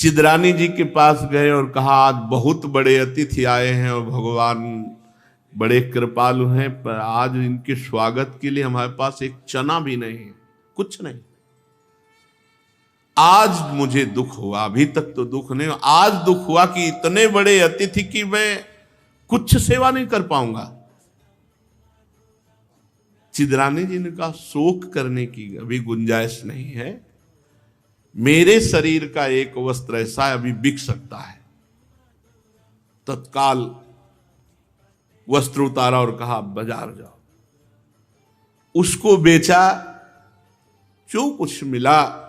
चिदरानी जी के पास गए और कहा आज बहुत बड़े अतिथि आए हैं और भगवान बड़े कृपालु हैं, पर आज इनके स्वागत के लिए हमारे पास एक चना भी नहीं है, कुछ नहीं। आज मुझे दुख हुआ, अभी तक तो दुख नहीं हुआ, आज दुख हुआ कि इतने बड़े अतिथि की मैं कुछ सेवा नहीं कर पाऊंगा। चिदरानी जी ने कहा शोक करने की अभी गुंजाइश नहीं है, मेरे शरीर का एक वस्त्र ऐसा अभी बिक सकता है। तत्काल वस्त्र उतारा और कहा बाजार जाओ। उसको बेचा, जो कुछ मिला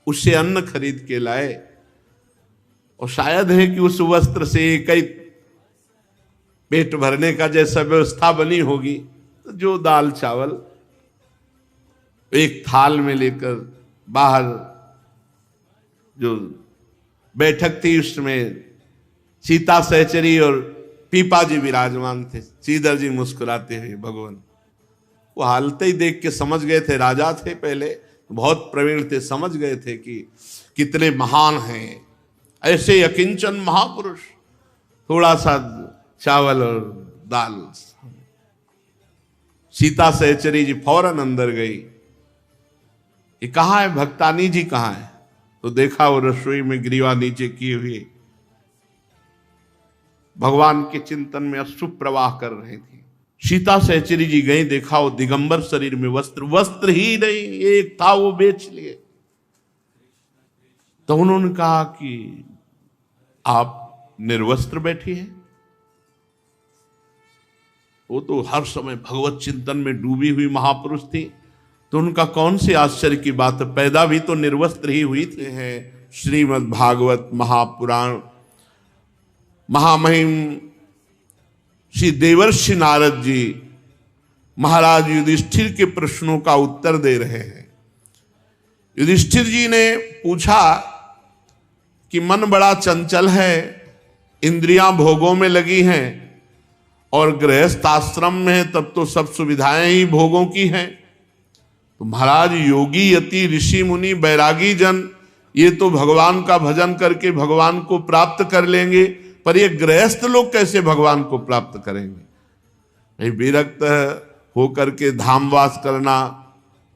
उससे अन्न खरीद के लाए, और शायद है कि उस वस्त्र से कई पेट भरने का जैसा व्यवस्था बनी होगी, तो जो दाल चावल एक थाल में लेकर बाहर जो बैठक थी उसमें सीता सहचरी और पीपा जी विराजमान थे। श्रीधर जी मुस्कुराते हुए भगवान, वो हालत ही देख के समझ गए थे, राजा थे पहले, बहुत प्रवीण थे, समझ गए थे कि कितने महान हैं, ऐसे अकिंचन महापुरुष। थोड़ा सा चावल और दाल, सीता सहचरी जी फौरन अंदर गई, ये कहाँ है, भक्तानी जी कहाँ है? तो देखा वो रसोई में ग्रीवा नीचे किए हुए भगवान के चिंतन में अश्रु प्रवाह कर रहे थे। सीता सहचरी जी गई, देखा वो दिगंबर शरीर में वस्त्र ही नहीं एक था, वो बेच लिए। तो उन्होंने कहा कि आप निर्वस्त्र बैठी हैं। वो तो हर समय भगवत चिंतन में डूबी हुई महापुरुष थी, तो उनका कौन से आश्चर्य की बात है, पैदा भी तो निर्वस्त्र ही हुई थी। है श्रीमद् भागवत महापुराण महामहिम श्री देवर्षि नारद जी महाराज युधिष्ठिर के प्रश्नों का उत्तर दे रहे हैं। युधिष्ठिर जी ने पूछा कि मन बड़ा चंचल है, इंद्रियां भोगों में लगी हैं, और गृहस्थ आश्रम में है तब तो सब सुविधाएं ही भोगों की हैं। तो महाराज योगी यति ऋषि मुनि बैरागी जन ये तो भगवान का भजन करके भगवान को प्राप्त कर लेंगे, पर ये गृहस्थ लोग कैसे भगवान को प्राप्त करेंगे? विरक्त होकर के धामवास करना,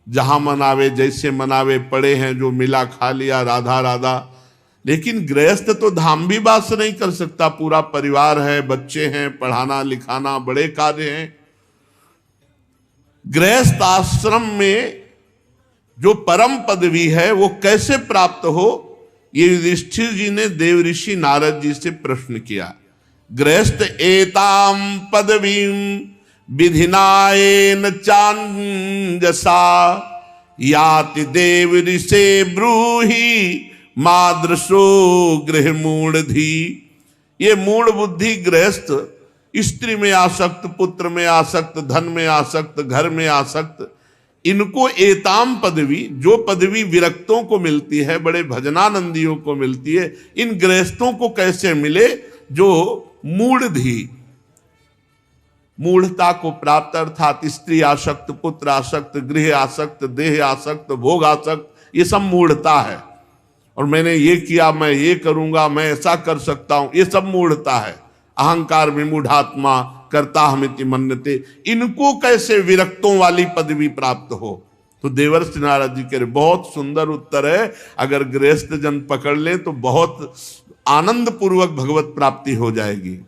जहां मनावे जैसे मनावे, पड़े हैं जो मिला खा लिया, राधा राधा। लेकिन गृहस्थ तो धाम भी वास नहीं कर सकता, पूरा परिवार है, बच्चे हैं, पढ़ाना लिखाना बड़े कार्य हैं। गृहस्थ आश्रम में जो परम पदवी है वो कैसे प्राप्त हो, ये युधिष्ठिर जी ने देव ऋषि नारद जी से प्रश्न किया। गृहस्थ एताम पदवीम विधिनायेन चांजसा याति देव ऋषे ब्रूहि मादृशो गृह मूढ़धि। ये मूढ़ बुद्धि गृहस्थ स्त्री में आसक्त, पुत्र में आसक्त, धन में आसक्त, घर में आसक्त, इनको एताम पदवी, जो पदवी विरक्तों को मिलती है, बड़े भजनानंदियों को मिलती है, इन गृहस्थों को कैसे मिले जो मूढ़धि, मूढ़ता को प्राप्त, अर्थात स्त्री आसक्त, पुत्र आसक्त, गृह आसक्त, देह आसक्त, भोग आसक्त, ये सब मूढ़ता है। और मैंने ये किया, मैं ये करूंगा, मैं ऐसा कर सकता हूं, ये सब मूढ़ता है। अहंकार विमूढ़ात्मा करता हमिति मन्यते, इनको कैसे विरक्तों वाली पदवी प्राप्त हो? तो देवर्षि नारद जी कह रहे बहुत सुंदर उत्तर है, अगर गृहस्थ जन पकड़ ले तो बहुत आनंद पूर्वक भगवत प्राप्ति हो जाएगी।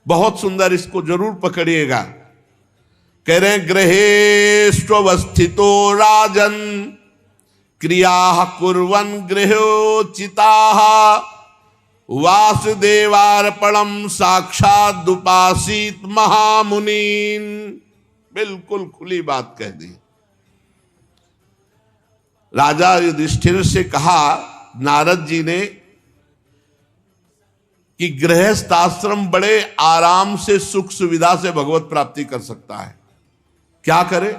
बहुत सुंदर, इसको जरूर पकड़िएगा। कह रहे गृहेष्वस्थितो राजन क्रिया कुर्वन् गृहोचिता वासुदेवार्पणम साक्षात उपासित महामुनीन। बिल्कुल खुली बात कह दी। राजा युधिष्ठिर से कहा नारद जी ने कि गृहस्थ आश्रम बड़े आराम से सुख सुविधा से भगवत प्राप्ति कर सकता है। क्या करे?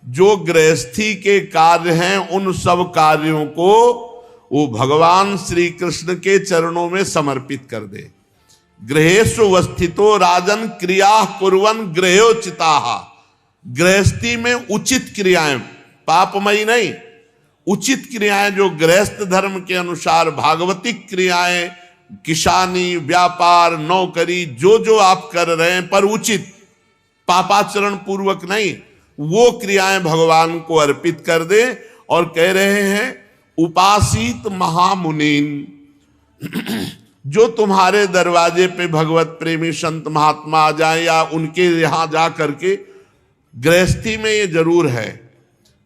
जो गृहस्थी के कार्य हैं उन सब कार्यों को वो भगवान श्री कृष्ण के चरणों में समर्पित कर दे। गृहेषु वस्थितो राजन क्रिया कुर्वन् गृहोचिताः। गृहस्थी में उचित क्रियाएं, पापमयी नहीं, उचित क्रियाएं जो गृहस्थ धर्म के अनुसार भागवतिक क्रियाएं, किसानी, व्यापार, नौकरी, जो जो आप कर रहे हैं पर उचित, पापाचरण पूर्वक नहीं, वो क्रियाएं भगवान को अर्पित कर दे। और कह रहे हैं उपासित महामुनीन, जो तुम्हारे दरवाजे पे भगवत प्रेमी संत महात्मा आ जाए या उनके यहां जा करके, गृहस्थी में ये जरूर है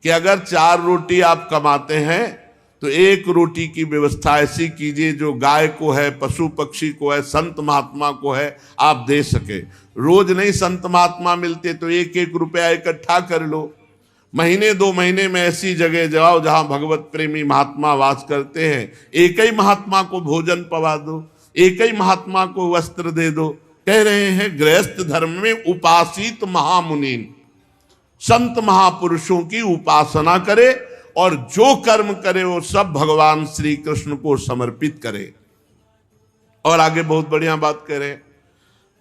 कि अगर 4 रोटी आप कमाते हैं तो 1 रोटी की व्यवस्था ऐसी कीजिए जो गाय को है, पशु पक्षी को है, संत महात्मा को है, आप दे सके। रोज नहीं संत महात्मा मिलते तो 1-1 रुपया इकट्ठा कर लो। महीने 2 महीने में ऐसी जगह जाओ जहां भगवत प्रेमी महात्मा वास करते हैं, एक ही महात्मा को भोजन पवा दो, एक ही महात्मा को वस्त्र दे दो। कह रहे हैं गृहस्थ धर्म में उपासित महामुनीन, संत महापुरुषों की उपासना करे और जो कर्म करे वो सब भगवान श्री कृष्ण को समर्पित करे। और आगे बहुत बढ़िया बात करे,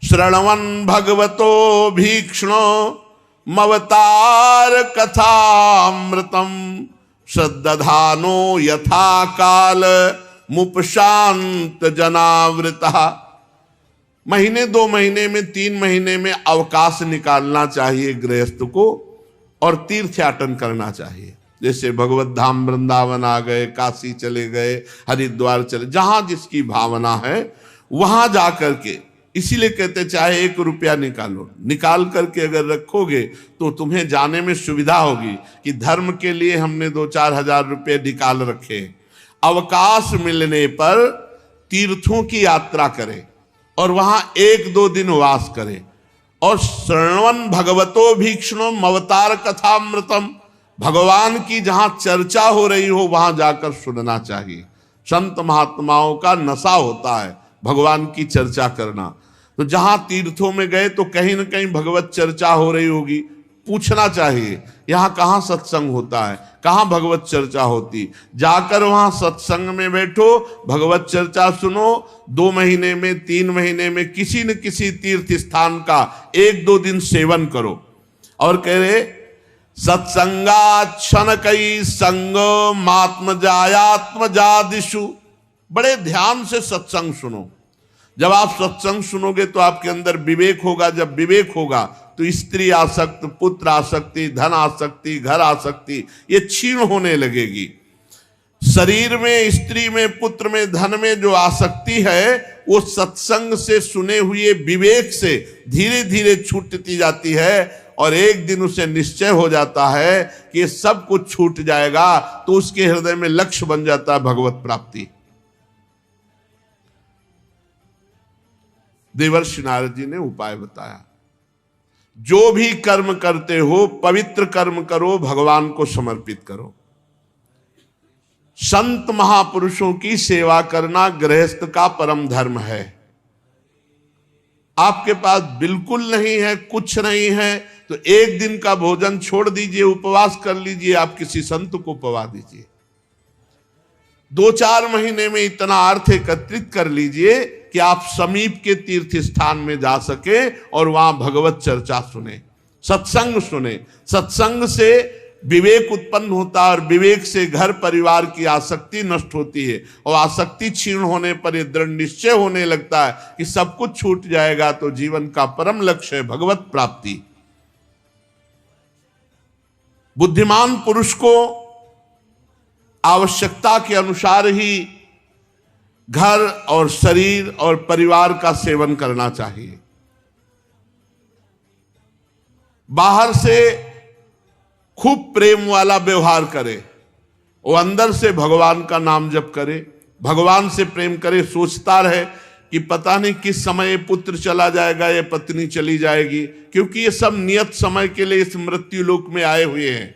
श्रवण भगवतो भीक्ष्णो मवतार कथामृतम श्रद्धानो यथा काल मुपशांत जनावृता। महीने 2 महीने में 3 महीने में अवकाश निकालना चाहिए गृहस्थ को और तीर्थयाटन करना चाहिए। जैसे भगवत धाम वृंदावन आ गए, काशी चले गए, हरिद्वार चले, जहां जिसकी भावना है वहां जा करके, इसीलिए कहते चाहे 1 रुपया निकालो, निकाल करके अगर रखोगे तो तुम्हें जाने में सुविधा होगी कि धर्म के लिए हमने 2-4 हजार रुपये निकाल रखे। अवकाश मिलने पर तीर्थों की यात्रा करें और वहां 1-2 दिन वास करें। और श्रवण भगवतो भीक्ष्णम अवतार कथामृतम, भगवान की जहां चर्चा हो रही हो वहां जाकर सुनना चाहिए। संत महात्माओं का नशा होता है भगवान की चर्चा करना। तो जहां तीर्थों में गए तो कहीं ना कहीं भगवत चर्चा हो रही होगी, पूछना चाहिए यहां कहां सत्संग होता है, कहां भगवत चर्चा होती, जाकर वहां सत्संग में बैठो, भगवत चर्चा सुनो। 2 महीने में 3 महीने में किसी न किसी तीर्थ स्थान का 1-2 दिन सेवन करो। और कह रहे सत्संगा क्षण कई संग मात्म जायात्म जादिशु, बड़े ध्यान से सत्संग सुनो। जब आप सत्संग सुनोगे तो आपके अंदर विवेक होगा, जब विवेक होगा तो स्त्री आसक्त, पुत्र आसक्ति, धन आसक्ति, घर आसक्ति ये क्षीण होने लगेगी। शरीर में, स्त्री में, पुत्र में, धन में जो आसक्ति है वो सत्संग से सुने हुए विवेक से धीरे धीरे छूटती जाती है। और एक दिन उसे निश्चय हो जाता है कि ये सब कुछ छूट जाएगा, तो उसके हृदय में लक्ष्य बन जाता है भगवत प्राप्ति। देवर्षि नारद जी ने उपाय बताया, जो भी कर्म करते हो पवित्र कर्म करो, भगवान को समर्पित करो। संत महापुरुषों की सेवा करना गृहस्थ का परम धर्म है। आपके पास बिल्कुल नहीं है, कुछ नहीं है, तो 1 दिन का भोजन छोड़ दीजिए, उपवास कर लीजिए, आप किसी संत को पवा दीजिए। 2-4 महीने में इतना अर्थ एकत्रित कर लीजिए कि आप समीप के तीर्थ स्थान में जा सके और वहां भगवत चर्चा सुने, सत्संग सुने। सत्संग से विवेक उत्पन्न होता है और विवेक से घर परिवार की आसक्ति नष्ट होती है। और आसक्ति क्षीण होने पर यह दृढ़ निश्चय होने लगता है कि सब कुछ छूट जाएगा, तो जीवन का परम लक्ष्य है भगवत प्राप्ति। बुद्धिमान पुरुष को आवश्यकता के अनुसार ही घर और शरीर और परिवार का सेवन करना चाहिए। बाहर से खूब प्रेम वाला व्यवहार करे, वो अंदर से भगवान का नाम जप करे, भगवान से प्रेम करे, सोचता रहे कि पता नहीं किस समय पुत्र चला जाएगा या पत्नी चली जाएगी, क्योंकि ये सब नियत समय के लिए इस मृत्यु लोक में आए हुए हैं।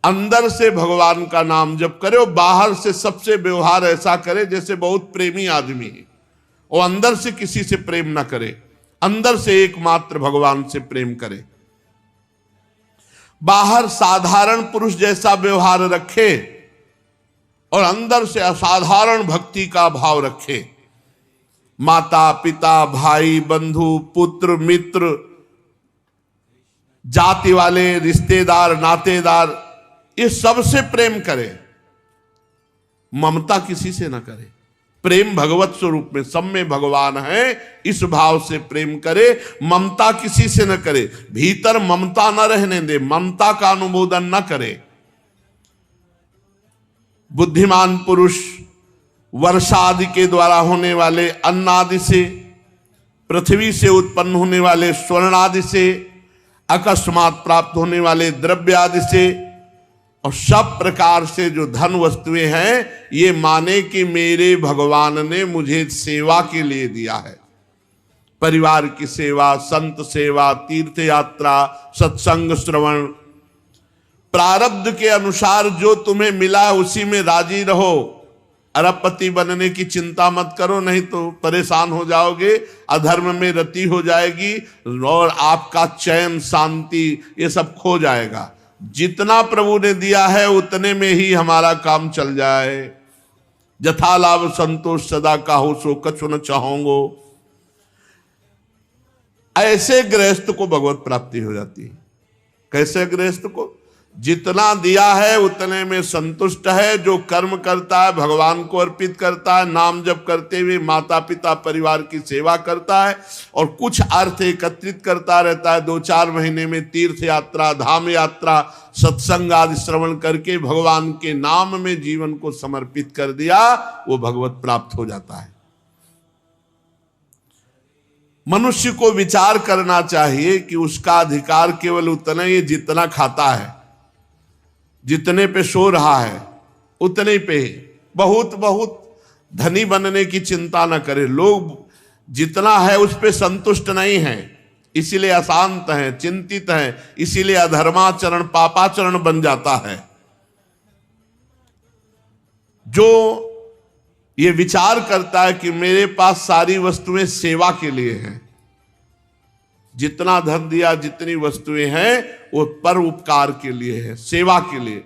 अंदर से भगवान का नाम जप करे और बाहर से सबसे व्यवहार ऐसा करे जैसे बहुत प्रेमी आदमी है, और अंदर से किसी से प्रेम ना करे, अंदर से एकमात्र भगवान से प्रेम करे। बाहर साधारण पुरुष जैसा व्यवहार रखे और अंदर से असाधारण भक्ति का भाव रखे। माता पिता, भाई बंधु, पुत्र मित्र, जाति वाले, रिश्तेदार, नातेदार, ये सबसे प्रेम करे, ममता किसी से ना करे। प्रेम भगवत स्वरूप में, सब में भगवान है, इस भाव से प्रेम करे, ममता किसी से न करे। भीतर ममता न रहने दे, ममता का अनुमोदन न करे। बुद्धिमान पुरुष वर्षा आदि के द्वारा होने वाले अन्न आदि से, पृथ्वी से उत्पन्न होने वाले स्वर्ण आदि से, अकस्मात प्राप्त होने वाले द्रव्य आदि से, और सब प्रकार से जो धन वस्तुएं हैं, ये माने कि मेरे भगवान ने मुझे सेवा के लिए दिया है। परिवार की सेवा, संत सेवा, तीर्थ यात्रा, सत्संग श्रवण, प्रारब्ध के अनुसार जो तुम्हें मिला उसी में राजी रहो। अरबपति बनने की चिंता मत करो, नहीं तो परेशान हो जाओगे, अधर्म में रति हो जाएगी और आपका चैन शांति ये सब खो जाएगा। जितना प्रभु ने दिया है उतने में ही हमारा काम चल जाए। जथा लाभ संतोष सदा का हो, सो कछु न चाहोगो। ऐसे गृहस्थ को भगवत प्राप्ति हो जाती है। कैसे गृहस्थ को? जितना दिया है उतने में संतुष्ट है, जो कर्म करता है भगवान को अर्पित करता है, नाम जप करते हुए माता पिता परिवार की सेवा करता है और कुछ अर्थ एकत्रित करता रहता है। 2-4 महीने में तीर्थ यात्रा, धाम यात्रा, सत्संग आदि श्रवण करके भगवान के नाम में जीवन को समर्पित कर दिया, वो भगवत प्राप्त हो जाता है। मनुष्य को विचार करना चाहिए कि उसका अधिकार केवल उतना ही जितना खाता है, जितने पे सो रहा है उतने पे। बहुत बहुत धनी बनने की चिंता न करे। लोग जितना है उस पे संतुष्ट नहीं है, इसीलिए अशांत हैं, चिंतित हैं, इसीलिए अधर्माचरण पापाचरण बन जाता है। जो ये विचार करता है कि मेरे पास सारी वस्तुएं सेवा के लिए हैं, जितना धन दिया, जितनी वस्तुएं हैं वो पर उपकार के लिए है, सेवा के लिए।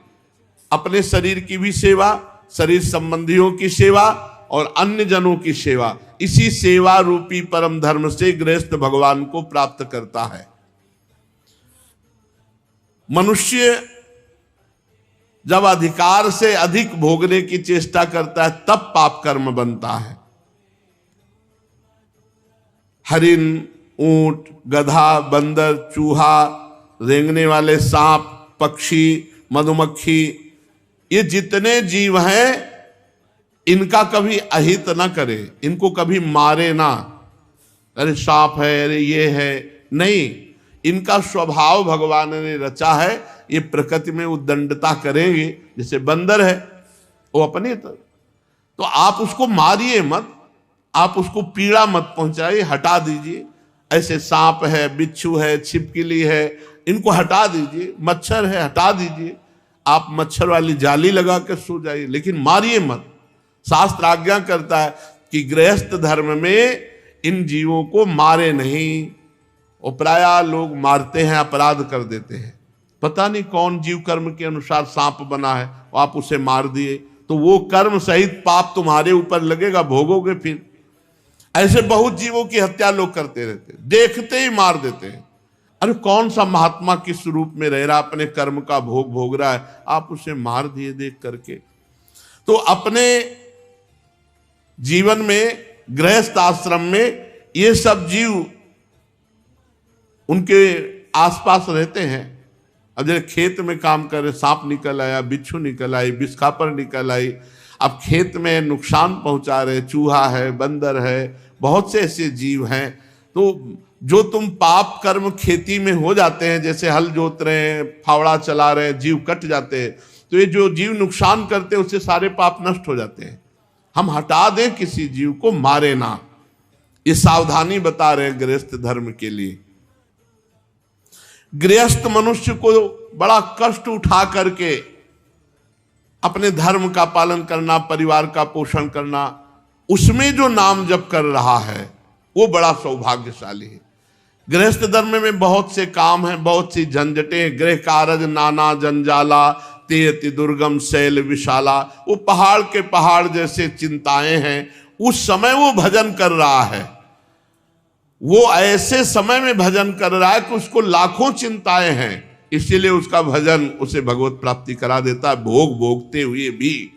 अपने शरीर की भी सेवा, शरीर संबंधियों की सेवा और अन्य जनों की सेवा, इसी सेवा रूपी परम धर्म से गृहस्थ भगवान को प्राप्त करता है। मनुष्य जब अधिकार से अधिक भोगने की चेष्टा करता है तब पाप कर्म बनता है। हरिन, ऊंट, गधा, बंदर, चूहा, रेंगने वाले सांप, पक्षी, मधुमक्खी, ये जितने जीव हैं इनका कभी अहित ना करे, इनको कभी मारे ना। अरे सांप है, अरे ये है, नहीं। इनका स्वभाव भगवान ने रचा है, ये प्रकृति में उद्दंडता करेंगे। जैसे बंदर है वो अपने तो आप उसको मारिए मत, आप उसको पीड़ा मत पहुंचाइए, हटा दीजिए। ऐसे सांप है, बिच्छू है, छिपकली है, इनको हटा दीजिए। मच्छर है, हटा दीजिए। आप मच्छर वाली जाली लगा कर सो जाइए, लेकिन मारिए मत। शास्त्र आज्ञा करता है कि गृहस्थ धर्म में इन जीवों को मारे नहीं। और प्रायः लोग मारते हैं, अपराध कर देते हैं। पता नहीं कौन जीव कर्म के अनुसार सांप बना है, आप उसे मार दिए तो वो कर्म सहित पाप तुम्हारे ऊपर लगेगा, भोगोगे फिर। ऐसे बहुत जीवों की हत्या लोग करते रहते, देखते ही मार देते हैं। अरे कौन सा महात्मा किस रूप में रह रहा, अपने कर्म का भोग रहा है, आप उसे मार दिए देख करके। तो अपने जीवन में, गृहस्थ आश्रम में ये सब जीव उनके आसपास रहते हैं। अब जैसे खेत में काम कर रहे, सांप निकल आया, बिच्छू निकल आई, बिस्कापर निकल आई, अब खेत में नुकसान पहुंचा रहे, चूहा है, बंदर है, बहुत से ऐसे जीव हैं। तो जो तुम पाप कर्म खेती में हो जाते हैं, जैसे हल जोत रहे हैं, फावड़ा चला रहे हैं, जीव कट जाते हैं, तो ये जो जीव नुकसान करते हैं उससे सारे पाप नष्ट हो जाते हैं। हम हटा दें, किसी जीव को मारे ना, ये सावधानी बता रहे हैं गृहस्थ धर्म के लिए। गृहस्थ मनुष्य को बड़ा कष्ट उठा करके अपने धर्म का पालन करना, परिवार का पोषण करना, उसमें जो नाम जप कर रहा है वो बड़ा सौभाग्यशाली है। गृहस्थ धर्म में बहुत से काम हैं, बहुत सी झंझटें। गृह कारज नाना जंजाला, ते अति दुर्गम शैल विशाला। वो पहाड़ के पहाड़ जैसे चिंताएं हैं। उस समय वो भजन कर रहा है, वो ऐसे समय में भजन कर रहा है कि उसको लाखों चिंताएं हैं, इसीलिए उसका भजन उसे भगवत प्राप्ति करा देता है, भोग भोगते हुए भी।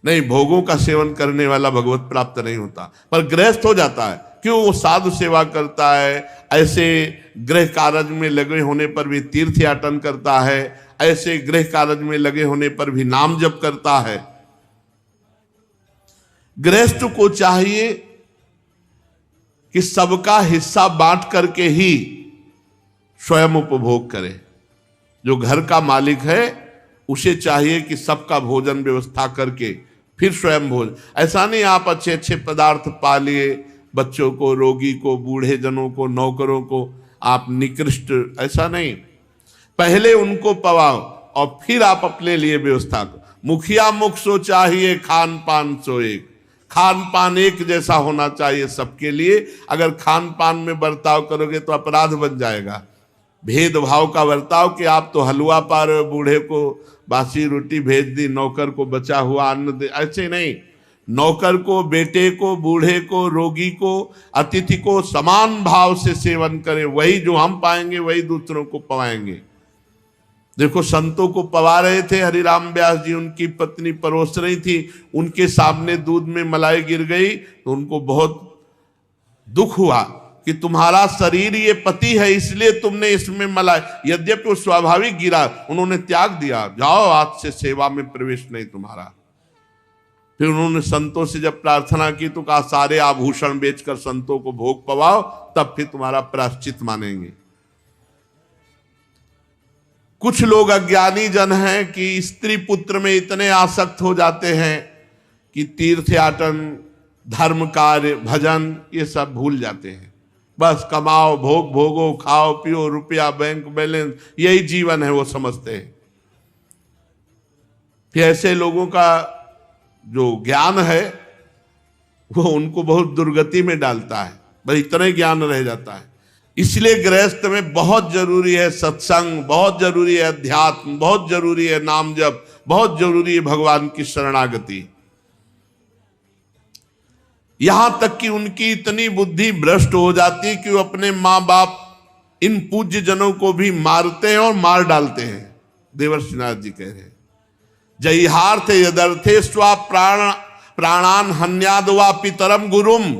नहीं, भोगों का सेवन करने वाला भगवत प्राप्त नहीं होता, पर गृहस्थ हो जाता है। क्यों? वो साधु सेवा करता है, ऐसे गृह कार्य में लगे होने पर भी तीर्थ याटन करता है, ऐसे गृह कार्य में लगे होने पर भी नाम जप करता है। गृहस्थ को चाहिए कि सबका हिस्सा बांट करके ही स्वयं उपभोग करे। जो घर का मालिक है उसे चाहिए कि सबका भोजन व्यवस्था करके फिर स्वयं भोजन। ऐसा नहीं आप अच्छे अच्छे पदार्थ पा लिए, बच्चों को, रोगी को, बूढ़े जनों को, नौकरों को आप निकृष्ट, ऐसा नहीं। पहले उनको पवाओ और फिर आप अपने लिए व्यवस्था करो। मुखिया मुख सो चाहिए, खान पान सो एक। खान पान एक जैसा होना चाहिए सबके लिए। अगर खान पान में बर्ताव करोगे तो अपराध बन जाएगा। भेदभाव का बर्ताव कि आप तो हलवा पा रहे हो, बूढ़े को बासी रोटी भेज दी, नौकर को बचा हुआ अन्न दे, ऐसे नहीं। नौकर को, बेटे को, बूढ़े को, रोगी को, अतिथि को समान भाव से सेवन करें। वही जो हम पाएंगे वही दूसरों को पवाएंगे। देखो, संतों को पवा रहे थे हरिराम व्यास जी, उनकी पत्नी परोस रही थी, उनके सामने दूध में मलाई गिर गई तो उनको बहुत दुख हुआ कि तुम्हारा शरीर ये पति है इसलिए तुमने इसमें मलाई, यद्यपि वो स्वाभाविक गिरा, उन्होंने त्याग दिया, जाओ आज से सेवा में प्रवेश नहीं तुम्हारा। फिर उन्होंने संतों से जब प्रार्थना की तो कहा सारे आभूषण बेचकर संतों को भोग पवाओ, तब फिर तुम्हारा प्रायश्चित मानेंगे। कुछ लोग अज्ञानी जन हैं कि स्त्री पुत्र में इतने आसक्त हो जाते हैं कि तीर्थ याटन, धर्म कार्य, भजन ये सब भूल जाते हैं। बस कमाओ, भोग भोगो, खाओ पियो, रुपया बैंक बैलेंस, यही जीवन है वो समझते हैं। फिर ऐसे लोगों का जो ज्ञान है वो उनको बहुत दुर्गति में डालता है, बस इतना ही ज्ञान रह जाता है। इसलिए गृहस्थ में बहुत जरूरी है सत्संग, बहुत जरूरी है अध्यात्म, बहुत जरूरी है नाम जप, बहुत जरूरी है भगवान की शरणागति। यहां तक कि उनकी इतनी बुद्धि भ्रष्ट हो जाती है कि वो अपने माँ बाप, इन पूज्य जनों को भी मारते हैं और मार डालते हैं। देवर्षि नारद जी कह रहे हैं, जयहार्थ यदर्थे स्वा प्राणान हन्याद वा पितरम गुरुम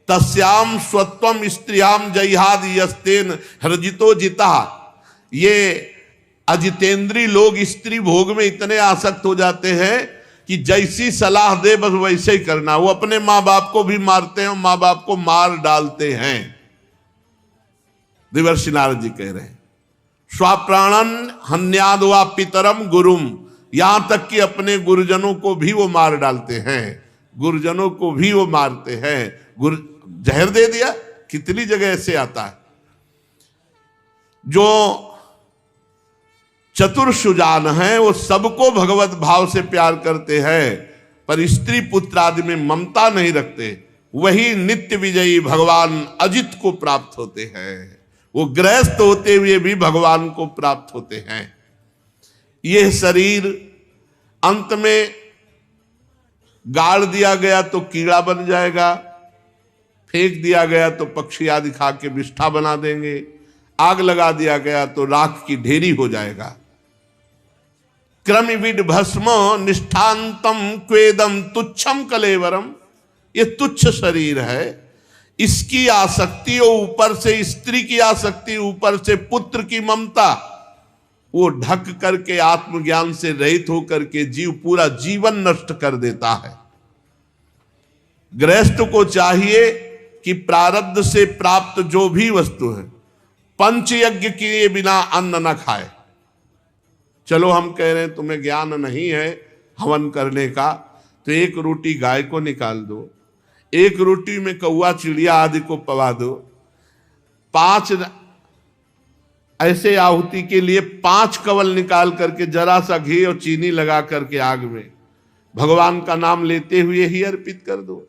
तस्याम स्वत्वम स्त्रियाम जयहाद यस्तेन हृजितो जिता। ये अजितेंद्री लोग स्त्री भोग में इतने आसक्त हो जाते हैं कि जैसी सलाह दे बस वैसे ही करना। वो अपने माँ बाप को भी मारते हैं और माँ बाप को मार डालते हैं। देवर्षि नारद जी कह रहे हैं, स्वाप्राणन हन्याद वा पितरम गुरुम, यहां तक कि अपने गुरुजनों को भी वो मार डालते हैं, गुरुजनों को भी वो मारते हैं। गुरु जहर दे दिया, कितनी जगह ऐसे आता है। जो चतुर सुजान हैं वो सबको भगवत भाव से प्यार करते हैं, पर स्त्री पुत्र आदि में ममता नहीं रखते, वही नित्य विजयी भगवान अजित को प्राप्त होते हैं। वो गृहस्थ होते हुए भी भगवान को प्राप्त होते हैं। यह शरीर अंत में गाड़ दिया गया तो कीड़ा बन जाएगा, फेंक दिया गया तो पक्षी आदि खा के विष्ठा बना देंगे, आग लगा दिया गया तो राख की ढेरी हो जाएगा। क्रमिविड भस्म निष्ठांतम क्वेदम तुच्छम कलेवरम, ये तुच्छ शरीर है, इसकी आसक्ति और ऊपर से स्त्री की आसक्ति, ऊपर से पुत्र की ममता, वो ढक करके आत्मज्ञान से रहित होकर के जीव पूरा जीवन नष्ट कर देता है। गृहस्थ को चाहिए कि प्रारब्ध से प्राप्त जो भी वस्तु है, पंचयज्ञ किए बिना अन्न न खाए। चलो हम कह रहे हैं तुम्हें ज्ञान नहीं है हवन करने का, तो एक रोटी गाय को निकाल दो, एक रोटी में कौआ चिड़िया आदि को पवा दो, 5 ऐसे आहुति के लिए 5 कवल निकाल करके जरा सा घी और चीनी लगा करके आग में भगवान का नाम लेते हुए ही अर्पित कर दो।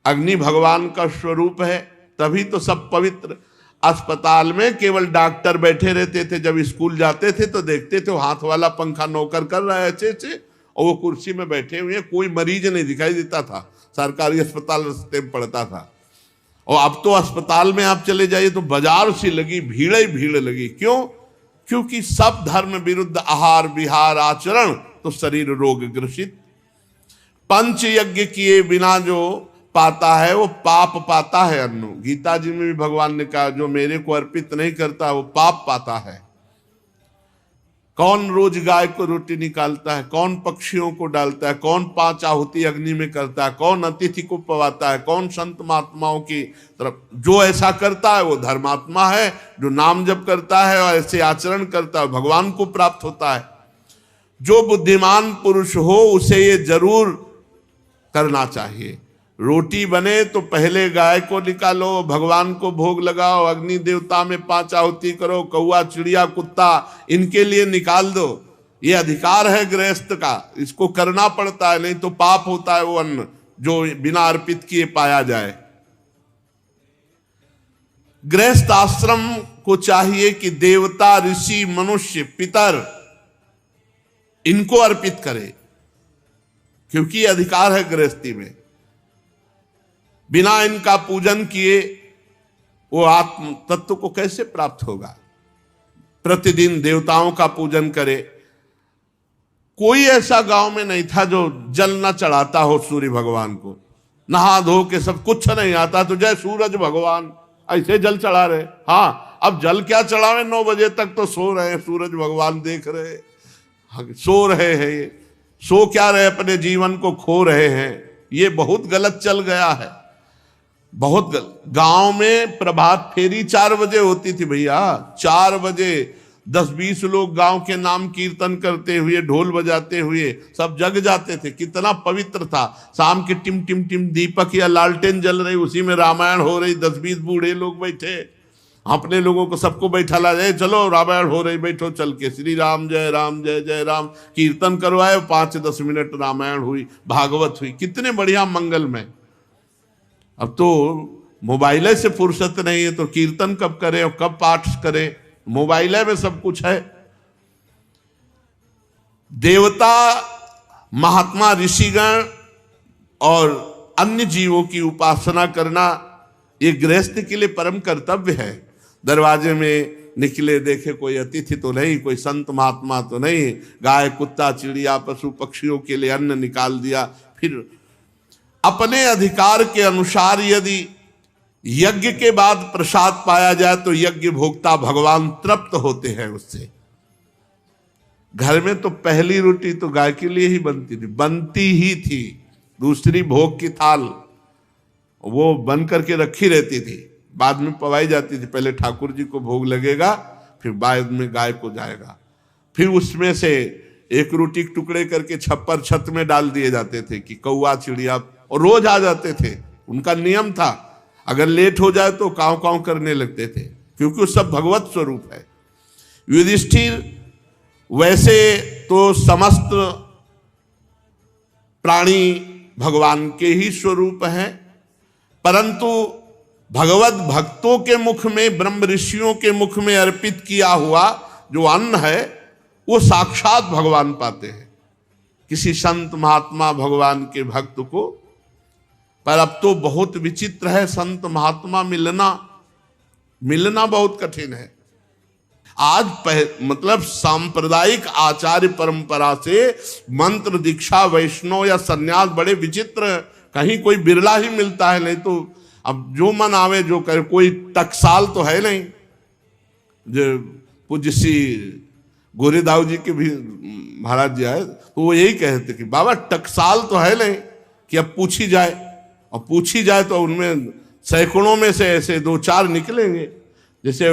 अग्नि भगवान का स्वरूप है, तभी तो सब पवित्र। अस्पताल में केवल डॉक्टर बैठे रहते थे, जब स्कूल जाते थे तो देखते थे हाथ वाला पंखा नौकर कर रहा है अच्छे से, और वो कुर्सी में बैठे हुए, कोई मरीज नहीं दिखाई देता था। सरकारी अस्पताल रास्ते में पड़ता था। और अब तो अस्पताल में आप चले जाइए तो बाजार सी लगी भीड़ ही भीड़ लगी। क्यों? क्योंकि सब धर्म विरुद्ध आहार विहार आचरण तो शरीर रोग ग्रसित। पंच यज्ञ किए बिना जो पाता है वो पाप पाता है अन्न। गीता जी में भी भगवान ने कहा जो मेरे को अर्पित नहीं करता वो पाप पाता है। कौन रोज गाय को रोटी निकालता है, कौन पक्षियों को डालता है, कौन 5 आहुति अग्नि में करता है, कौन अतिथि को पवाता है, कौन संत महात्माओं की तरफ, जो ऐसा करता है वो धर्मात्मा है। जो नाम जप करता है और ऐसे आचरण करता है भगवान को प्राप्त होता है। जो बुद्धिमान पुरुष हो उसे ये जरूर करना चाहिए। रोटी बने तो पहले गाय को निकालो, भगवान को भोग लगाओ, अग्नि देवता में 5 आहुति करो, कौआ चिड़िया कुत्ता इनके लिए निकाल दो। ये अधिकार है गृहस्थ का, इसको करना पड़ता है, नहीं तो पाप होता है वो अन्न जो बिना अर्पित किए पाया जाए। गृहस्थ आश्रम को चाहिए कि देवता ऋषि मनुष्य पितर इनको अर्पित करे, क्योंकि ये अधिकार है गृहस्थी में। बिना इनका पूजन किए वो आत्म तत्व को कैसे प्राप्त होगा। प्रतिदिन देवताओं का पूजन करे। कोई ऐसा गांव में नहीं था जो जल न चढ़ाता हो सूर्य भगवान को। नहा धो के सब कुछ नहीं आता तो जय सूरज भगवान ऐसे जल चढ़ा रहे। हाँ, अब जल क्या चढ़ावे, 9 बजे तक तो सो रहे हैं, सूरज भगवान देख रहे, सो रहे हैं। ये सो क्या रहे, अपने जीवन को खो रहे हैं। ये बहुत गलत चल गया है, बहुत गलत। गांव में प्रभात फेरी 4 बजे होती थी भैया। 4 बजे 10-20 लोग गांव के नाम कीर्तन करते हुए, ढोल बजाते हुए सब जग जाते थे। कितना पवित्र था। शाम के टिम टिम टिम दीपक या लालटेन जल रही, उसी में रामायण हो रही। 10-20 बूढ़े लोग बैठे, अपने लोगों को सबको बैठा ला जाए, चलो रामायण हो रही, बैठो चल के, श्री राम जय जय राम कीर्तन करवाए। 5-10 मिनट रामायण हुई, भागवत हुई, कितने बढ़िया मंगल में। अब तो मोबाइल से फुर्सत नहीं है तो कीर्तन कब करें और कब पाठ करें, मोबाइल में सब कुछ है। देवता महात्मा ऋषिगण और अन्य जीवों की उपासना करना ये गृहस्थ के लिए परम कर्तव्य है। दरवाजे में निकले, देखे कोई अतिथि तो नहीं, कोई संत महात्मा तो नहीं, गाय कुत्ता चिड़िया पशु पक्षियों के लिए अन्न निकाल दिया। फिर अपने अधिकार के अनुसार यदि यज्ञ के बाद प्रसाद पाया जाए तो यज्ञ भोक्ता भगवान तृप्त होते हैं उससे। घर में तो पहली रोटी तो गाय के लिए ही बनती ही थी। दूसरी भोग की थाल वो बन करके रखी रहती थी, बाद में पवाई जाती थी। पहले ठाकुर जी को भोग लगेगा, फिर बाद में गाय को जाएगा। फिर उसमें से एक रोटी के टुकड़े करके छप्पर छत में डाल दिए जाते थे कि कौआ चिड़िया, और रोज आ जाते थे। उनका नियम था, अगर लेट हो जाए तो कांव कांव करने लगते थे, क्योंकि वो सब भगवत स्वरूप है। युधिष्ठिर वैसे तो समस्त प्राणी भगवान के ही स्वरूप हैं, परंतु भगवत भक्तों के मुख में, ब्रह्म ऋषियों के मुख में अर्पित किया हुआ जो अन्न है वो साक्षात भगवान पाते हैं, किसी संत महात्मा भगवान के भक्त को। पर अब तो बहुत विचित्र है, संत महात्मा मिलना बहुत कठिन है। आज मतलब सांप्रदायिक आचार्य परंपरा से मंत्र दीक्षा वैष्णव या सन्यास बड़े विचित्र, कहीं कोई बिरला ही मिलता है, नहीं तो अब जो मन आवे जो करे। कोई टकसाल तो है नहीं। जो पूज्य श्री गोरेदाऊ जी के भी महाराज जी आए तो वो यही कहते कि बाबा टकसाल तो है नहीं कि अब पूछी जाए, और पूछी जाए तो उनमें सैकड़ों में से ऐसे 2-4 निकलेंगे। जैसे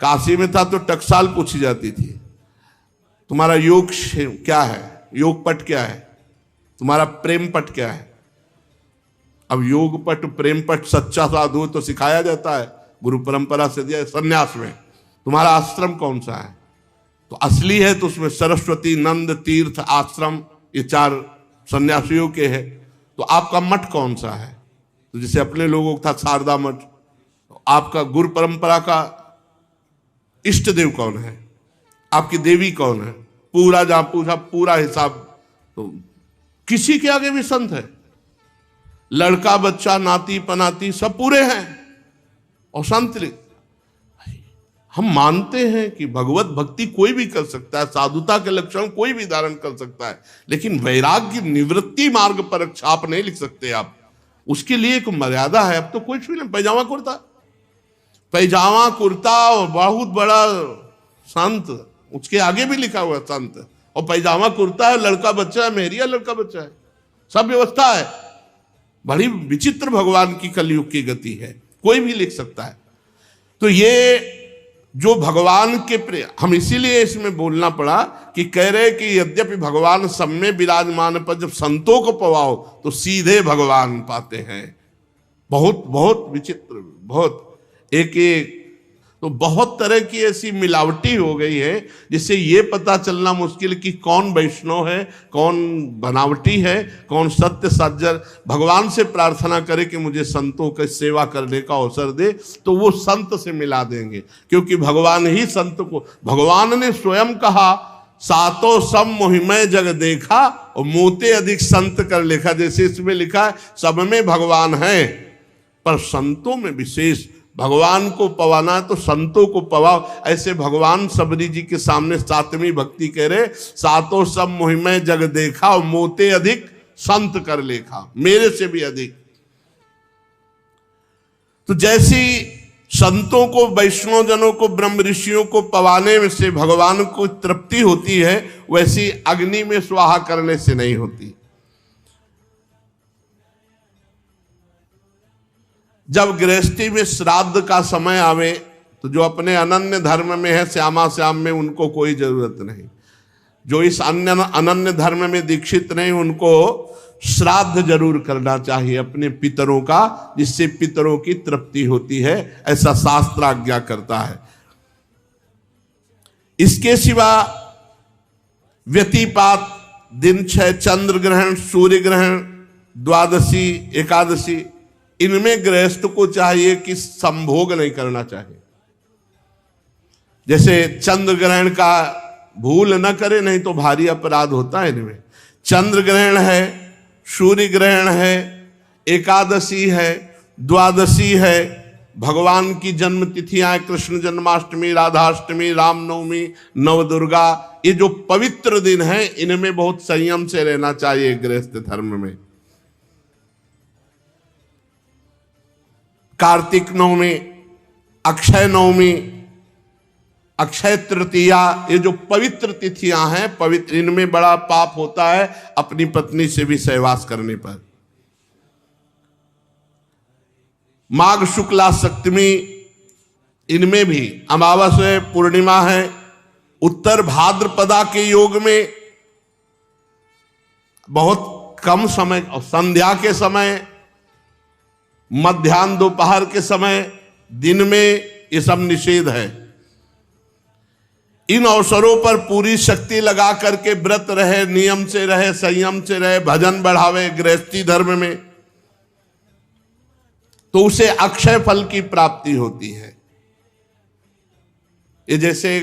काशी में था तो टकसाल पूछी जाती थी, तुम्हारा योग क्या है, योग पट क्या है, तुम्हारा प्रेम पट क्या है। अब योग पट प्रेम पट सच्चा साधु तो सिखाया जाता है, गुरु परंपरा से दिया। सन्यास में तुम्हारा आश्रम कौन सा है, तो असली है तो उसमें सरस्वती नंद तीर्थ आश्रम ये 4 सन्यासियों के है। तो आपका मठ कौन सा है, तो जैसे अपने लोगों का था शारदा मठ। तो आपका गुरु परंपरा का इष्ट देव कौन है, आपकी देवी कौन है, पूरा जहां पूछा पूरा हिसाब। तो किसी के आगे भी संत है, लड़का बच्चा नाती पनाती सब पूरे हैं और संत। हम मानते हैं कि भगवत भक्ति कोई भी कर सकता है, साधुता के लक्षण कोई भी धारण कर सकता है, लेकिन वैराग्य निवृत्ति मार्ग पर छाप नहीं लिख सकते आप। उसके लिए एक मर्यादा है। अब तो कुछ भी नहीं, पैजामा कुर्ता और बहुत बड़ा संत, उसके आगे भी लिखा हुआ संत, और पैजामा कुर्ता है, लड़का बच्चा है, मेहरिया लड़का बच्चा है, सब व्यवस्था है। बड़ी विचित्र भगवान की कलयुग की गति है, कोई भी लिख सकता है। तो ये जो भगवान के हम इसीलिए इसमें बोलना पड़ा कि कह रहे कि यद्यपि भगवान सब में विराजमान, पर जब संतों को पवाओ तो सीधे भगवान पाते हैं। बहुत बहुत विचित्र, बहुत एक तो बहुत तरह की ऐसी मिलावटी हो गई है जिससे ये पता चलना मुश्किल कि कौन वैष्णव है, कौन बनावटी है, कौन सत्य सज्जन। भगवान से प्रार्थना करे कि मुझे संतों की सेवा करने का अवसर दे, तो वो संत से मिला देंगे, क्योंकि भगवान ही संत को, भगवान ने स्वयं कहा सातों सब मोहिमय जग देखा और मोते अधिक संत कर लेखा। जैसे इसमें लिखा है सब में भगवान है, पर संतों में विशेष भगवान को पवाना तो संतों को पवाओ। ऐसे भगवान सबरी जी के सामने सातवीं भक्ति कह रहे सातों सब मोहिमय जग देखा और मोते अधिक संत कर लेखा, मेरे से भी अधिक। तो जैसी संतों को, वैष्णव जनों को, ब्रह्म ऋषियों को पवाने में से भगवान को तृप्ति होती है, वैसी अग्नि में स्वाहा करने से नहीं होती। जब गृहस्थी में श्राद्ध का समय आवे तो जो अपने अनन्य धर्म में है, श्यामा श्याम में, उनको कोई जरूरत नहीं। जो इस अनन्य धर्म में दीक्षित नहीं, उनको श्राद्ध जरूर करना चाहिए अपने पितरों का, जिससे पितरों की तृप्ति होती है, ऐसा शास्त्र आज्ञा करता है। इसके सिवा व्यतिपात, दिन 6, चंद्र ग्रहण, सूर्य ग्रहण, द्वादशी, एकादशी, इनमें गृहस्थ को चाहिए कि संभोग नहीं करना चाहिए। जैसे चंद्र ग्रहण का भूल न करे, नहीं तो भारी अपराध होता है इनमें। चंद्र ग्रहण है, सूर्य ग्रहण है, एकादशी है, द्वादशी है, भगवान की जन्म तिथियां, कृष्ण जन्माष्टमी, राधाष्टमी, रामनवमी, नवदुर्गा, ये जो पवित्र दिन है, इनमें बहुत संयम से रहना चाहिए गृहस्थ धर्म में। कार्तिक नवमी, अक्षय नवमी, अक्षय तृतीया, ये जो पवित्र तिथियां हैं, पवित्र, इनमें बड़ा पाप होता है अपनी पत्नी से भी सहवास करने पर। माघ शुक्ला सप्तमी, इनमें भी अमावस्या, पूर्णिमा है। उत्तर भाद्रपदा के योग में बहुत कम समय, और संध्या के समय, मध्याह्न दोपहर के समय, दिन में, ये सब निषेध है। इन अवसरों पर पूरी शक्ति लगा करके व्रत रहे, नियम से रहे, संयम से रहे, भजन बढ़ावे गृहस्थी धर्म में, तो उसे अक्षय फल की प्राप्ति होती है। ये जैसे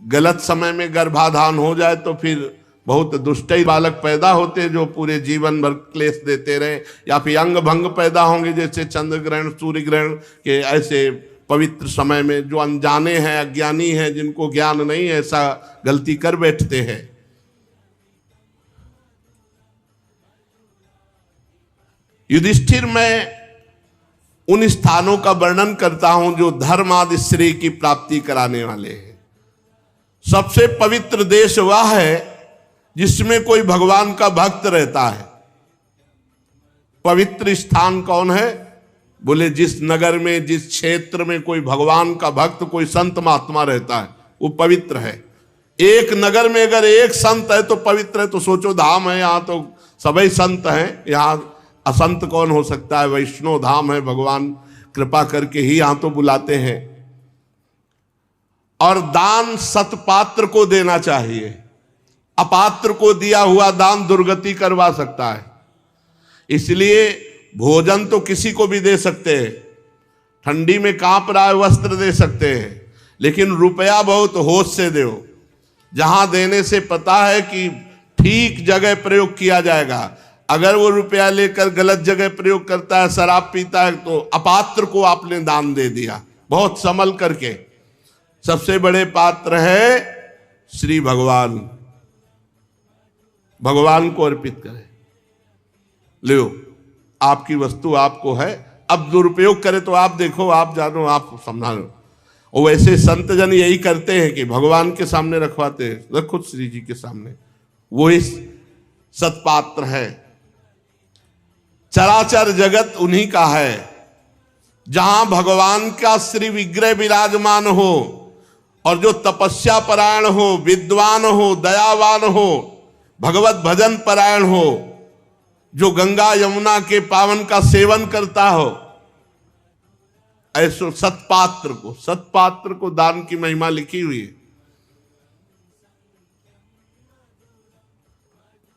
गलत समय में गर्भाधान हो जाए तो फिर बहुत दुष्ट बालक पैदा होते जो पूरे जीवन भर क्लेश देते रहे, या फिर अंग भंग पैदा होंगे, जैसे चंद्र ग्रहण, सूर्य ग्रहण के ऐसे पवित्र समय में जो अनजाने हैं, अज्ञानी हैं, जिनको ज्ञान नहीं है, ऐसा गलती कर बैठते हैं। युधिष्ठिर में उन स्थानों का वर्णन करता हूं जो धर्म आदि श्रेय की प्राप्ति कराने वाले हैं। सबसे पवित्र देश वह है जिसमें कोई भगवान का भक्त रहता है। पवित्र स्थान कौन है? बोले जिस नगर में, जिस क्षेत्र में कोई भगवान का भक्त, कोई संत महात्मा रहता है, वो पवित्र है। एक नगर में अगर एक संत है तो पवित्र है, तो सोचो धाम है, यहाँ तो सभी संत हैं, यहाँ असंत कौन हो सकता है? वैष्णव धाम है, भगवान कृपा करके ही यहाँ तो बुलाते हैं। और दान सतपात्र को देना चाहिए, अपात्र को दिया हुआ दान दुर्गति करवा सकता है। इसलिए भोजन तो किसी को भी दे सकते हैं, ठंडी में कांप रहा है वस्त्र दे सकते हैं, लेकिन रुपया बहुत होश से दो, जहां देने से पता है कि ठीक जगह प्रयोग किया जाएगा। अगर वो रुपया लेकर गलत जगह प्रयोग करता है, शराब पीता है, तो अपात्र को आपने दान दे दिया, बहुत संभल करके। सबसे बड़े पात्र है श्री भगवान, भगवान को अर्पित करें। लो आपकी वस्तु आपको है, अब दुरुपयोग करे तो आप देखो, आप जानो, आप संभालो। और वैसे संत जन यही करते हैं कि भगवान के सामने रखवाते हैं, रखो श्री जी के सामने, वो इस सत्पात्र है। चराचर जगत उन्हीं का है। जहां भगवान का श्री विग्रह विराजमान हो और जो तपस्या परायण हो, विद्वान हो, दयावान हो, भगवत भजन परायण हो, जो गंगा यमुना के पावन का सेवन करता हो, ऐसो सत्पात्र को दान की महिमा लिखी हुई है।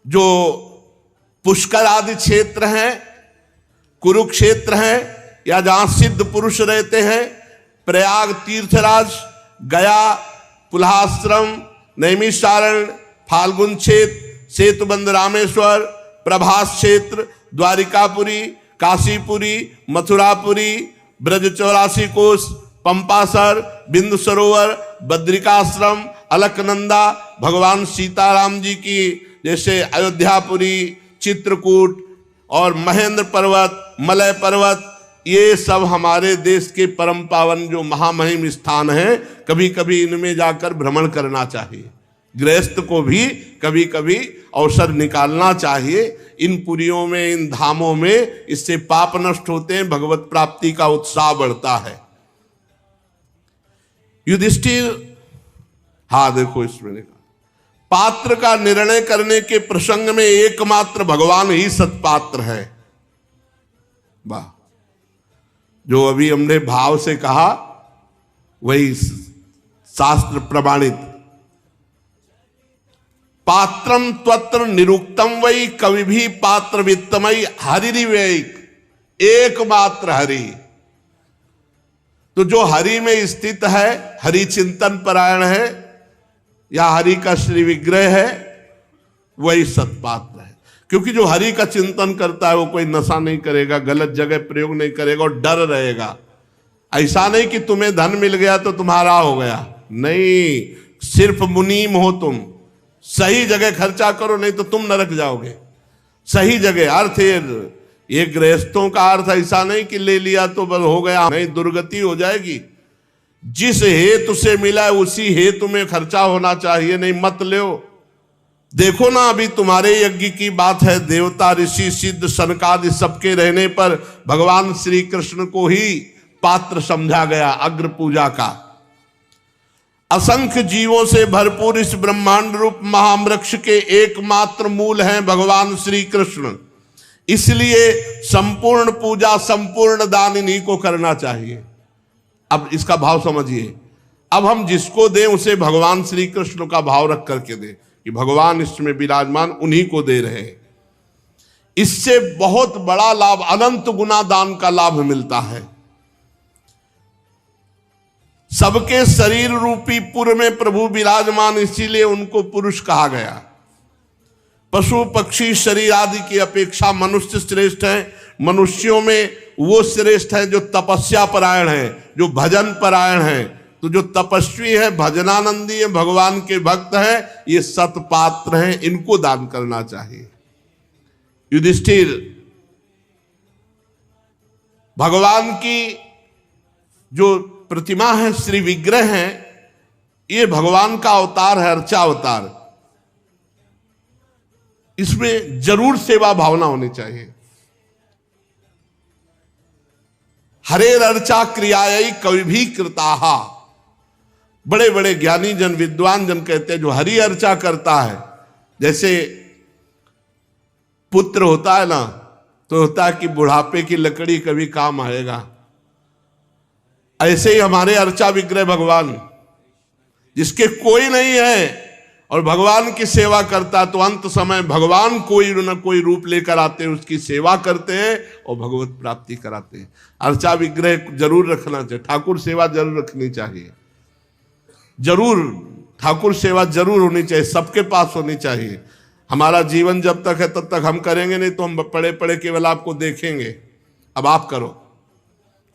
जो पुष्कर आदि क्षेत्र हैं, कुरुक्षेत्र हैं, या जहां सिद्ध पुरुष रहते हैं, प्रयाग तीर्थराज, गया, पुल्हाश्रम, नैमिषारण्य, फाल्गुन क्षेत्र, सेतुबंध रामेश्वर, प्रभास क्षेत्र, द्वारिकापुरी, काशीपुरी, मथुरापुरी, ब्रज 84 कोस, पंपासर, बिंदु सरोवर, बद्रिकाश्रम, अलकनंदा, भगवान सीताराम जी की जैसे अयोध्यापुरी, चित्रकूट और महेंद्र पर्वत, मलय पर्वत, ये सब हमारे देश के परम पावन जो महामहिम स्थान हैं। कभी कभी इनमें जाकर भ्रमण करना चाहिए। गृहस्थ को भी कभी कभी अवसर निकालना चाहिए इन पुरियों में, इन धामों में। इससे पाप नष्ट होते हैं, भगवत प्राप्ति का उत्साह बढ़ता है। युधिष्ठिर, हाँ देखो इसमें लिखा, पात्र का निर्णय करने के प्रसंग में एकमात्र भगवान ही सत्पात्र है। वाह, जो अभी हमने भाव से कहा वही शास्त्र प्रमाणित। पात्रम त्वत्र निरुक्तम वही कवि भी पात्र वित्तमयी हरिवैक, एकमात्र हरि। तो जो हरि में स्थित है, हरि चिंतन परायण है, या हरि का श्री विग्रह है, वही सत्पात्र है। क्योंकि जो हरि का चिंतन करता है वो कोई नशा नहीं करेगा, गलत जगह प्रयोग नहीं करेगा और डर रहेगा। ऐसा नहीं कि तुम्हें धन मिल गया तो तुम्हारा हो गया, नहीं, सिर्फ मुनीम हो तुम, सही जगह खर्चा करो, नहीं तो तुम नरक जाओगे। सही जगह, अर्थ ये गृहस्थों का अर्थ ऐसा नहीं कि ले लिया तो बस हो गया, नहीं, दुर्गति हो जाएगी। जिस हेतु से मिला है उसी हेतु में खर्चा होना चाहिए, नहीं मत लो। देखो ना, अभी तुम्हारे यज्ञ की बात है, देवता, ऋषि, सिद्ध, सनकादि सबके रहने पर भगवान श्री कृष्ण को ही पात्र समझा गया अग्र पूजा का। असंख्य जीवों से भरपूर इस ब्रह्मांड रूप महावृक्ष के एकमात्र मूल हैं भगवान श्री कृष्ण। इसलिए संपूर्ण पूजा, संपूर्ण दान इन्हीं को करना चाहिए। अब इसका भाव समझिए। अब हम जिसको दें उसे भगवान श्री कृष्ण का भाव रख करके दें कि भगवान इसमें विराजमान, उन्हीं को दे रहे हैं। इससे बहुत बड़ा लाभ, अनंत गुना दान का लाभ मिलता है। सबके शरीर रूपी पुर में प्रभु विराजमान, इसीलिए उनको पुरुष कहा गया। पशु पक्षी शरीर आदि की अपेक्षा मनुष्य श्रेष्ठ है। मनुष्यों में वो श्रेष्ठ है जो तपस्या परायण है, जो भजन परायण है। तो जो तपस्वी है, भजनानंदी है, भगवान के भक्त है, ये सत्पात्र हैं, इनको दान करना चाहिए। युधिष्ठिर, भगवान की जो प्रतिमा है, श्री विग्रह है, ये भगवान का अवतार है, अर्चा अवतार। इसमें जरूर सेवा भावना होनी चाहिए। हरेर अर्चा क्रियायै कवि भी कृताहा। बड़े बड़े ज्ञानी जन, विद्वान जन कहते हैं जो हरि अर्चा करता है, जैसे पुत्र होता है ना, तो होता है कि बुढ़ापे की लकड़ी कभी काम आएगा। ऐसे ही हमारे अर्चा विग्रह भगवान, जिसके कोई नहीं है और भगवान की सेवा करता, तो अंत समय भगवान कोई न कोई रूप लेकर आते हैं, उसकी सेवा करते हैं और भगवत प्राप्ति कराते हैं। अर्चा विग्रह जरूर रखना चाहिए, ठाकुर सेवा जरूर रखनी चाहिए, जरूर ठाकुर सेवा जरूर होनी चाहिए, सबके पास होनी चाहिए। हमारा जीवन जब तक है तब तक हम करेंगे, नहीं तो हम पड़े पड़े केवल आपको देखेंगे। अब आप करो,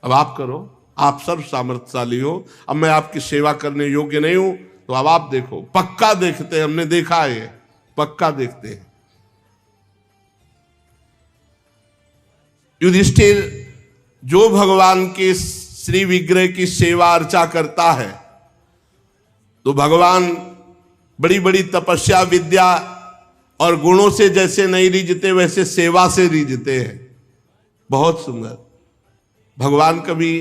अब आप करो। आप सब सामर्थ्यशाली हो, अब मैं आपकी सेवा करने योग्य नहीं हूं, तो अब आप देखो। पक्का देखते हैं, हमने देखा है, पक्का देखते हैं। युधिष्ठिर जो भगवान के श्री विग्रह की सेवा अर्चा करता है, तो भगवान बड़ी बड़ी तपस्या, विद्या और गुणों से जैसे नहीं रिझते, वैसे सेवा से रिझते हैं। बहुत सुंदर। भगवान कभी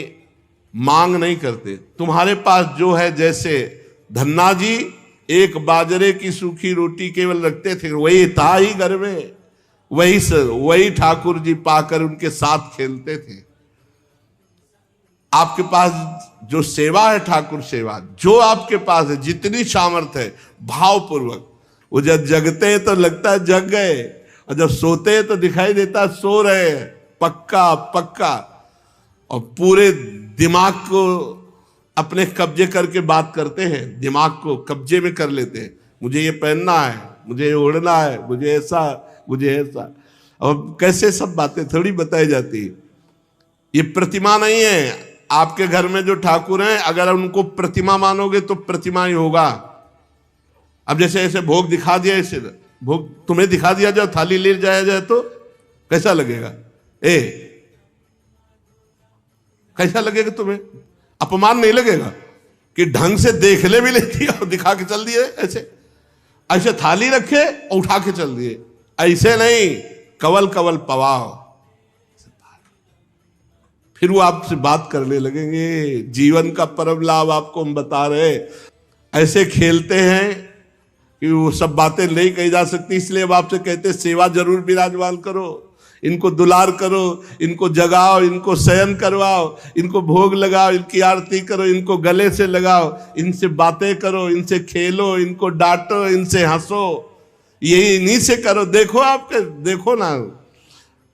मांग नहीं करते। तुम्हारे पास जो है, जैसे धन्ना जी एक बाजरे की सूखी रोटी केवल रखते थे, वही था ही घर में, वही ठाकुर जी पाकर उनके साथ खेलते थे। आपके पास जो सेवा है, ठाकुर सेवा, जो आपके पास है, जितनी सामर्थ्य है, भावपूर्वक। वो जब जगते हैं तो लगता है जग गए, और जब सोते हैं तो दिखाई देता है सो रहे हैं। पक्का पक्का। और पूरे दिमाग को अपने कब्जे करके बात करते हैं, दिमाग को कब्जे में कर लेते हैं। मुझे ये पहनना है, मुझे ये ओढ़ना है, मुझे ऐसा, मुझे ऐसा। और कैसे सब बातें थोड़ी बताई जाती है। ये प्रतिमा नहीं है। आपके घर में जो ठाकुर हैं, अगर उनको प्रतिमा मानोगे तो प्रतिमा ही होगा। अब जैसे ऐसे भोग दिखा दिया, ऐसे भोग तुम्हें दिखा दिया जाए, थाली ले जाया जाए तो कैसा लगेगा? कैसा लगेगा तुम्हें? अपमान नहीं लगेगा कि ढंग से देख ले भी लेती और दिखा के चल दिए? ऐसे थाली रखे और उठा के चल दिए, ऐसे नहीं। कवल कवल पवाओ, फिर वो आपसे बात करने लगेंगे। जीवन का परम लाभ आपको हम बता रहे। ऐसे खेलते हैं कि वो सब बातें नहीं कही जा सकती, इसलिए अब आपसे कहते सेवा जरूर विराजमान करो, इनको दुलार करो, इनको जगाओ, इनको शयन करवाओ, इनको भोग लगाओ, इनकी आरती करो, इनको गले से लगाओ, इनसे बातें करो, इनसे खेलो, इनको डांटो, इनसे हंसो। यही इन्हीं से करो। देखो आपके, देखो ना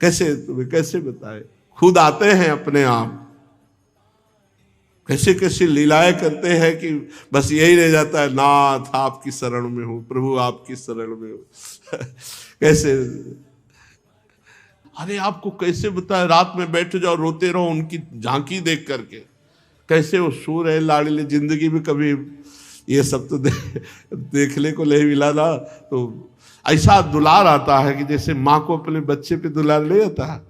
कैसे, तुम्हें कैसे बताए, खुद आते हैं अपने आप, कैसे कैसे लीलाएं करते हैं कि बस यही रह जाता है, नाथ आपकी शरण में हूं, प्रभु आपकी शरण में हूं। कैसे, अरे आपको कैसे बताए, रात में बैठ जाओ, रोते रहो उनकी झांकी देख करके, कैसे वो सो रहे लाडले। जिंदगी में कभी ये सब तो देखने को नहीं मिला ना। तो ऐसा दुलार आता है कि जैसे माँ को अपने बच्चे पे दुलार नहीं आता,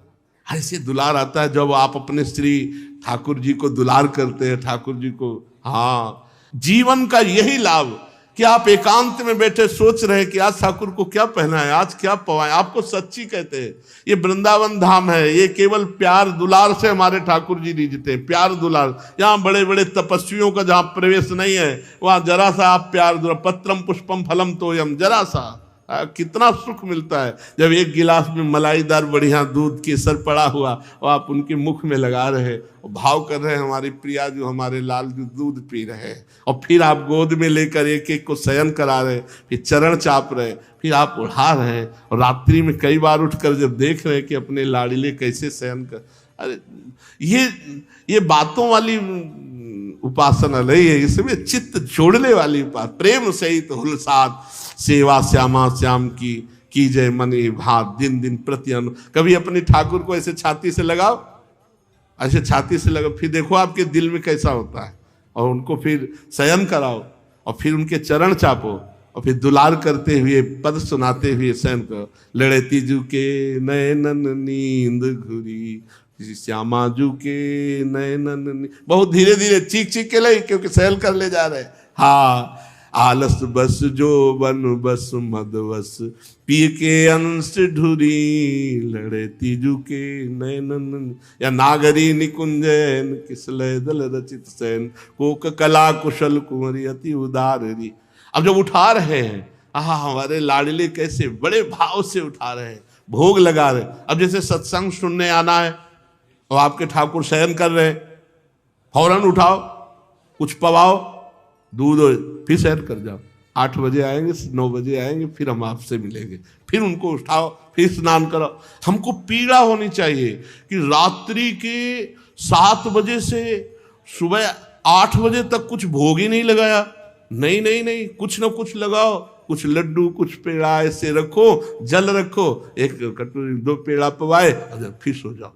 ऐसे दुलार आता है जब आप अपने श्री ठाकुर जी को दुलार करते हैं, ठाकुर जी को। हाँ, जीवन का यही लाभ कि आप एकांत में बैठे सोच रहे हैं कि आज ठाकुर को क्या पहना है, आज क्या पवाए। आपको सच्ची कहते हैं, ये वृंदावन धाम है, ये केवल प्यार दुलार से हमारे ठाकुर जी रिझते हैं। प्यार दुलार, यहाँ बड़े बड़े तपस्वियों का जहाँ प्रवेश नहीं है, वहाँ जरा सा आप प्यार दुलार, पत्रम पुष्पम फलम तोयम, जरा सा कितना सुख मिलता है जब एक गिलास में मलाईदार बढ़िया दूध केसर पड़ा हुआ और आप उनके मुख में लगा रहे और भाव कर रहे हैं, हमारी प्रिया जो, हमारे लाल जो दूध पी रहे हैं। और फिर आप गोद में लेकर एक एक को शयन करा रहे, फिर चरण चाप रहे, फिर आप उठा रहे हैं। और रात्रि में कई बार उठकर जब देख रहे हैं कि अपने लाडले कैसे शयन कर, अरे ये बातों वाली उपासना नहीं है, इसमें चित्त जोड़ने वाली उपासना। प्रेम सहित हुलसात सेवा श्यामा श्याम की जय मनी भात, दिन दिन प्रति अनु। कभी अपने ठाकुर को ऐसे छाती से लगाओ, ऐसे छाती से लगाओ, फिर देखो आपके दिल में कैसा होता है। और उनको फिर शयन कराओ और फिर उनके चरण चापो और फिर दुलार करते हुए पद सुनाते हुए शयन करो। लड़े तीजू के नयनन नींद घुरी, श्यामा जू के नयनन। बहुत धीरे धीरे चीख चीख के ले, क्योंकि शयन कर ले जा रहे। हाँ, आलस बस जो बन बस मद बस पी के अंश ढुरी, लड़े तीजू के नयनन। या नागरी निकुंजन किसलय दल रचित सैन, कोक कला कुशल कुंवरी अति उदाररी। अब जब उठा रहे हैं, हमारे लाडले कैसे बड़े भाव से उठा रहे हैं, भोग लगा रहे। अब जैसे सत्संग सुनने आना है और आपके ठाकुर शयन कर रहे हैं, फौरन उठाओ, कुछ पवाओ, दूध फिर शयन कर जाओ। 8 बजे आएंगे, 9 बजे आएंगे, फिर हम आपसे मिलेंगे। फिर उनको उठाओ, फिर स्नान कराओ। हमको पीड़ा होनी चाहिए कि रात्रि के 7 बजे से सुबह 8 बजे तक कुछ भोग ही नहीं लगाया। नहीं नहीं नहीं, कुछ ना कुछ लगाओ, कुछ लड्डू, कुछ पेड़ा ऐसे रखो, जल रखो, एक कटोरी 2 पेड़ा पवाए और फिर सो जाओ।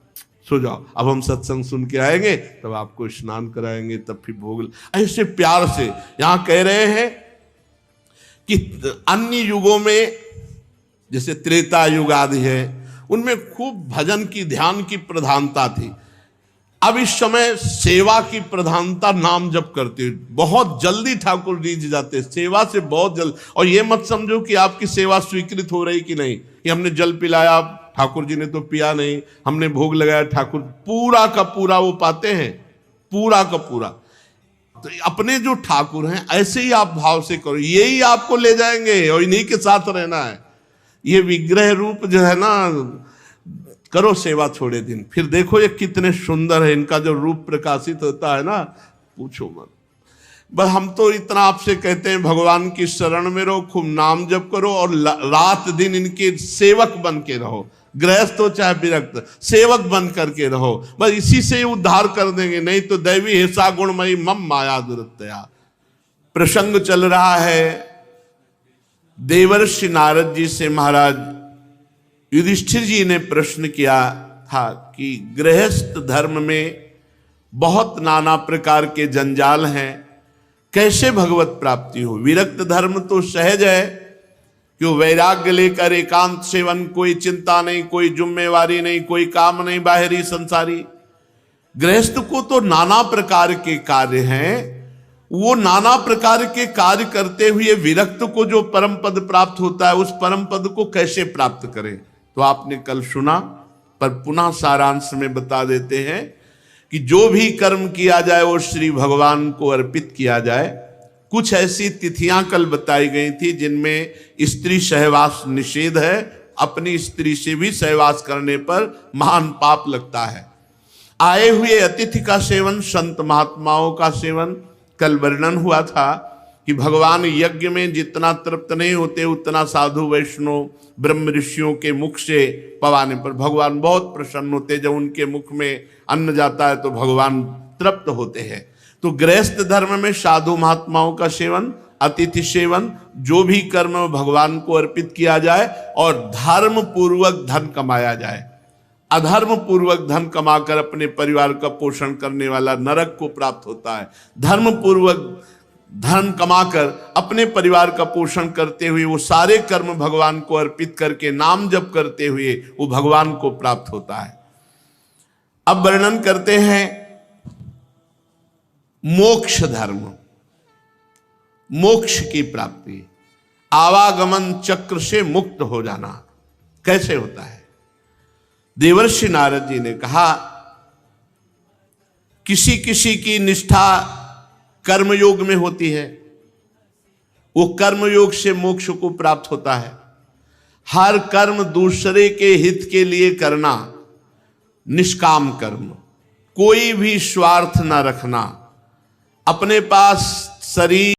सो जाओ, अब हम सत्संग सुन के आएंगे, तब आपको स्नान कराएंगे, तब फिर भोग। ऐसे प्यार से यहां कह रहे हैं कि अन्य युगों में जैसे त्रेता युग आदि है, उनमें खूब भजन की, ध्यान की प्रधानता थी। अब इस समय सेवा की प्रधानता, नाम जप करते, बहुत जल्दी ठाकुर जी जाते सेवा से, बहुत जल्द। और ये मत समझो कि आपकी सेवा स्वीकृत हो रही कि नहीं, कि हमने जल पिलाया, ठाकुर जी ने तो पिया नहीं, हमने भोग लगाया, ठाकुर, पूरा का पूरा वो पाते हैं, पूरा का पूरा। तो अपने जो ठाकुर हैं ऐसे ही आप भाव से करो, यही आपको ले जाएंगे और इन्हीं के साथ रहना है। ये विग्रह रूप जो है ना, करो सेवा थोड़े दिन, फिर देखो ये कितने सुंदर है, इनका जो रूप प्रकाशित होता है ना, पूछो मत। बस हम तो इतना आपसे कहते हैं, भगवान की शरण में रहो, खूब नाम जप करो और रात दिन इनके सेवक बन के रहो। गृहस्थ हो चाहे विरक्त, सेवक बन करके रहो, बस इसी से उद्धार कर देंगे। नहीं तो दैवी हिंसा गुणमयी मम माया दुरत्या। प्रसंग चल रहा है, देवर्षि नारद जी से महाराज युधिष्ठिर जी ने प्रश्न किया था कि गृहस्थ धर्म में बहुत नाना प्रकार के जंजाल हैं, कैसे भगवत प्राप्ति हो। विरक्त धर्म तो सहज है, क्यों वैराग्य लेकर एकांत सेवन, कोई चिंता नहीं, कोई जिम्मेवारी नहीं, कोई काम नहीं बाहरी संसारी। गृहस्थ को तो नाना प्रकार के कार्य हैं, वो नाना प्रकार के कार्य करते हुए विरक्त को जो परम पद प्राप्त होता है, उस परम पद को कैसे प्राप्त करें। तो आपने कल सुना, पर पुनः सारांश में बता देते हैं कि जो भी कर्म किया जाए वो श्री भगवान को अर्पित किया जाए। कुछ ऐसी तिथियां कल बताई गई थी जिनमें स्त्री सहवास निषेध है, अपनी स्त्री से भी सहवास करने पर महान पाप लगता है। आए हुए अतिथि का सेवन, संत महात्माओं का सेवन, कल वर्णन हुआ था कि भगवान यज्ञ में जितना तृप्त नहीं होते, उतना साधु वैष्णव ब्रह्म ऋषियों के मुख से पवाने पर भगवान बहुत प्रसन्न होते। जब उनके मुख में अन्न जाता है तो भगवान तृप्त होते हैं। तो गृहस्थ धर्म में साधु महात्माओं का सेवन, अतिथि सेवन, जो भी कर्म भगवान को अर्पित किया जाए और धर्म पूर्वक धन कमाया जाए। अधर्म पूर्वक धन कमाकर अपने परिवार का पोषण करने वाला नरक को प्राप्त होता है। धर्म पूर्वक धन कमाकर अपने परिवार का पोषण करते हुए वो सारे कर्म भगवान को अर्पित करके नाम जप करते हुए वो भगवान को प्राप्त होता है। अब वर्णन करते हैं मोक्ष धर्म, मोक्ष की प्राप्ति, आवागमन चक्र से मुक्त हो जाना कैसे होता है। देवर्षि नारद जी ने कहा, किसी किसी की निष्ठा कर्मयोग में होती है, वो कर्मयोग से मोक्ष को प्राप्त होता है। हर कर्म दूसरे के हित के लिए करना, निष्काम कर्म, कोई भी स्वार्थ ना रखना, अपने पास शरीर